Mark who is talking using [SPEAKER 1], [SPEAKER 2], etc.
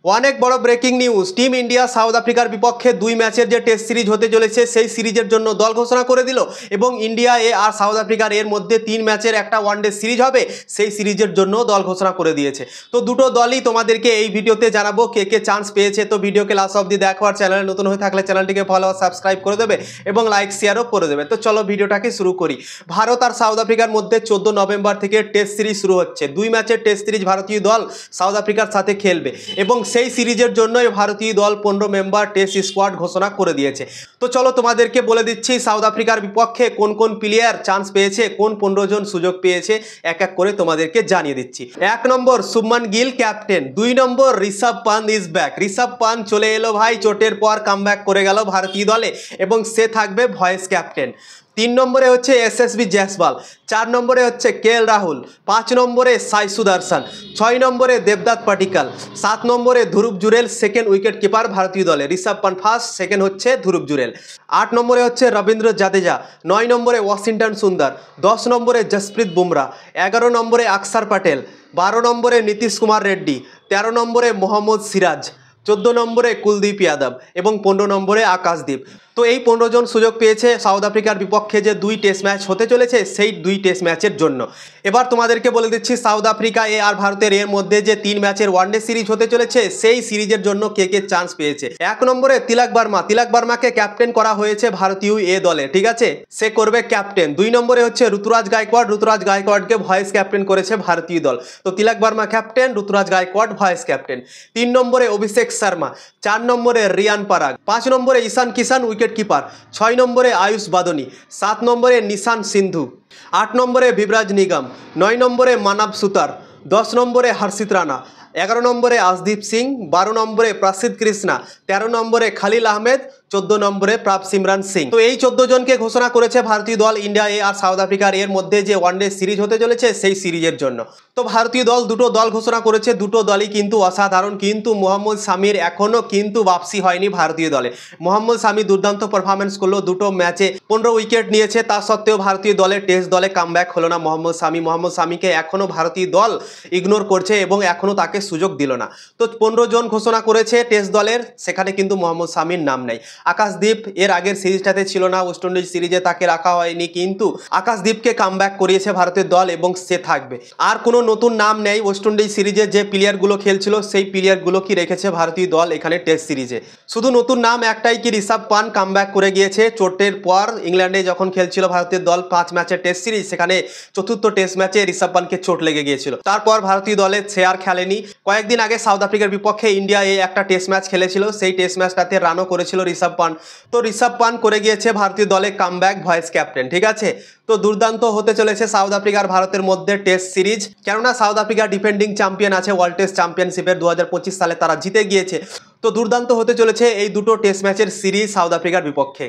[SPEAKER 1] অনেক বড় breaking news. Team India south আফ্রিকার বিপক্ষে 2 ম্যাচের যে টেস্ট সিরিজ হতে চলেছে সেই সিরিজের জন্য দল ঘোষণা করে দিল এবং ইন্ডিয়া আর সাউথ আফ্রিকার এর মধ্যে 3 ম্যাচের একটা ওয়ানডে সিরিজ হবে, সেই সিরিজের জন্য দল ঘোষণা করে দিয়েছে। তো দুটো দলই তোমাদেরকে এই ভিডিওতে জানাবো কে কে চান্স পেয়েছে। তো ভিডিওকে লাস্ট অবধি দেখো, আর চ্যানেলে নতুন হয়ে থাকলে চ্যানেলটিকে ফলো আর সাবস্ক্রাইব করে দেবে এবং লাইক শেয়ারও করে দেবে। তো চলো ভিডিওটাকে শুরু করি। ভারত আর সাউথ আফ্রিকার মধ্যে 14 নভেম্বর থেকে টেস্ট সিরিজ শুরু হচ্ছে। 2 ম্যাচের টেস্ট সিরিজ ভারতীয় দল সাউথ আফ্রিকার সাথে খেলবে এবং সেই সিরিজের জন্য ভারতীয় দল 15 মেম্বার টেস্ট স্কোয়াড ঘোষণা করে দিয়েছে। তো চলো তোমাদেরকে বলে দিচ্ছি সাউথ আফ্রিকার বিপক্ষে কোন কোন প্লেয়ার চান্স পেয়েছে, কোন 15 জন সুযোগ পেয়েছে, এক এক করে তোমাদেরকে জানিয়ে দিচ্ছি। 1 number Shubman Gill captain. 2 number Rishabh Pant is back. Rishabh Pant চলে এলো ভাই, চোটের পর কামব্যাক করে গেল ভারতীয় দলে এবং সে থাকবে ভয়েস ক্যাপ্টেন। 3 নম্বরে হচ্ছে এসএসবি জয়সওয়াল। 4 নম্বরে হচ্ছে কেএল রাহুল। 5 নম্বরে সাই সুদর্শন। 6 নম্বরে দেবদত্ত পাটিকাল। 7 নম্বরে ধ্রুব জুরেল, সেকেন্ড উইকেট কিপার ভারতীয় দলে। ঋষভ পান্ত ফার্স্ট, সেকেন্ড হচ্ছে ধ্রুব জুরেল। 8 নম্বরে হচ্ছে রবীন্দ্র জাদেজা। 9 নম্বরে ওয়াশিংটন সুন্দর। 10 নম্বরে জসপ্রীত বুমরা। 11 নম্বরে অক্ষর পটেল। 12 নম্বরে নীতিশ কুমার রেড্ডি। 13 নম্বরে মোহাম্মদ সিরাজ। 14 নম্বরে কুলদীপ যাদব এবং 15 নম্বরে আকাশদীপ। তো এই 15 জন সুযোগ পেয়েছে সাউথ আফ্রিকার বিপক্ষে যে 2 টেস্ট ম্যাচ হতে চলেছে সেই 2 টেস্ট ম্যাচের জন্য। এবার তোমাদেরকে বলে দিচ্ছি সাউথ আফ্রিকা আর ভারতের এর মধ্যে যে 3 ম্যাচের ওয়ানডে সিরিজ হতে চলেছে সেই সিরিজের জন্য কে কে চান্স পেয়েছে। 1 নম্বরে তিলক বর্মা। তিলক বর্মাকে ক্যাপ্টেন করা হয়েছে ভারতীয় দলে, ঠিক আছে, সে করবে ক্যাপ্টেন। 2 নম্বরে হচ্ছে ঋতুরাজ গায়কোয়াড়। ঋতুরাজ গায়কোয়াড়কে ভয়েস ক্যাপ্টেন করেছে ভারতীয় দল। তো তিলক বর্মা ক্যাপ্টেন, ঋতুরাজ গায়কোয়াড় ভয়েস ক্যাপ্টেন। 3 নম্বরে অভিষেক শর্মা। 4 নম্বরে রিয়ান পরাগ। 5 নম্বরে ঈশান কিষান উইকেট কিপার। 6 নম্বরে আয়ুষ বাদনি। 7 নম্বরে নিশান সিন্ধু। 8 নম্বরে বিভরাজ নিগম। 9 নম্বরে মানব সুতার। 10 নম্বরে হর্ষিত রানা। 11 নম্বরে আশদীপ সিং। 12 নম্বরে প্রসিদ্ধ কৃষ্ণা। 13 নম্বরে খালিল আহমেদ। 14 নম্বরে প্রাপ সিমরান সিং। তো এই 14 জনকে ঘোষণা করেছে ভারতীয় দল ইন্ডিয়া আর সাউথ আফ্রিকার এর মধ্যে যে ওয়ানডে সিরিজ হতে চলেছে সেই সিরিজের জন্য। তো ভারতীয় দল দুটো দল ঘোষণা করেছে, দুটো দলই কিন্তু অসাধারণ। কিন্তু মোহাম্মদ শামির এখনও কিন্তু বাপসি হয়নি ভারতীয় দলে। মোহাম্মদ শামি দুর্দান্ত পারফরমেন্স করলো, দুটো ম্যাচে 15 উইকেট নিয়েছে। তা সত্ত্বেও ভারতীয় দলের টেস্ট দলে কামব্যাক হলো না মোহাম্মদ শামি। মোহাম্মদ শামিকে এখনও ভারতীয় দল ইগনোর করছে এবং এখনও তাকে সুযোগ দিল না। তো 15 জন ঘোষণা করেছে টেস্ট দলের, সেখানে কিন্তু মোহাম্মদ শামির নাম নেই। আকাশদীপ এর আগের সিরিজটাতে ছিল না, ওয়েস্ট ইন্ডিজ সিরিজে তাকে রাখা হয়নি, কিন্তু আকাশদীপকে কামব্যাক করিয়েছে ভারতের দল এবং সে থাকবে। আর কোনো নতুন নাম নেই। ওয়েস্ট ইন্ডিজ সিরিজে যে প্লেয়ারগুলো খেলছিল সেই প্লেয়ারগুলো কি রেখেছে ভারতীয় দল এখানে টেস্ট সিরিজে। শুধু নতুন নাম একটাই কি ঋষভ পান্ত কামব্যাক করে গিয়েছে চোটের পর। ইংল্যান্ডে যখন খেলছিল ভারতের দল 5 ম্যাচের টেস্ট সিরিজ, সেখানে চতুর্থ টেস্ট ম্যাচে ঋষভ পান্তকে চোট লেগে গিয়েছিল। তারপর ভারতীয় দলে সে আর খেলেনি। কয়েকদিন আগে সাউথ আফ্রিকার বিপক্ষে ইন্ডিয়া একটা টেস্ট ম্যাচ খেলেছিল, সেই টেস্ট ম্যাচটাতে রানও করেছিল ঋষভ পান্ত। তো ঋষভ পান্ত করে গিয়েছে ভারতীয় দলে কামব্যাক ভয়েস ক্যাপ্টেন, ঠিক আছে। তো দুর্দান্ত হতে চলেছে সাউথ আফ্রিকার ভারতের মধ্যে টেস্ট সিরিজ, কেননা সাউথ আফ্রিকা ডিফেন্ডিং চ্যাম্পিয়ন আছে ওয়ার্ল্ড টেস্ট চ্যাম্পিয়নশিপের 2025 সালে তারা জিতে গিয়েছে। তো দুর্দান্ত হতে চলেছে এই দুটো টেস্ট ম্যাচের সিরিজ সাউথ আফ্রিকার বিপক্ষে।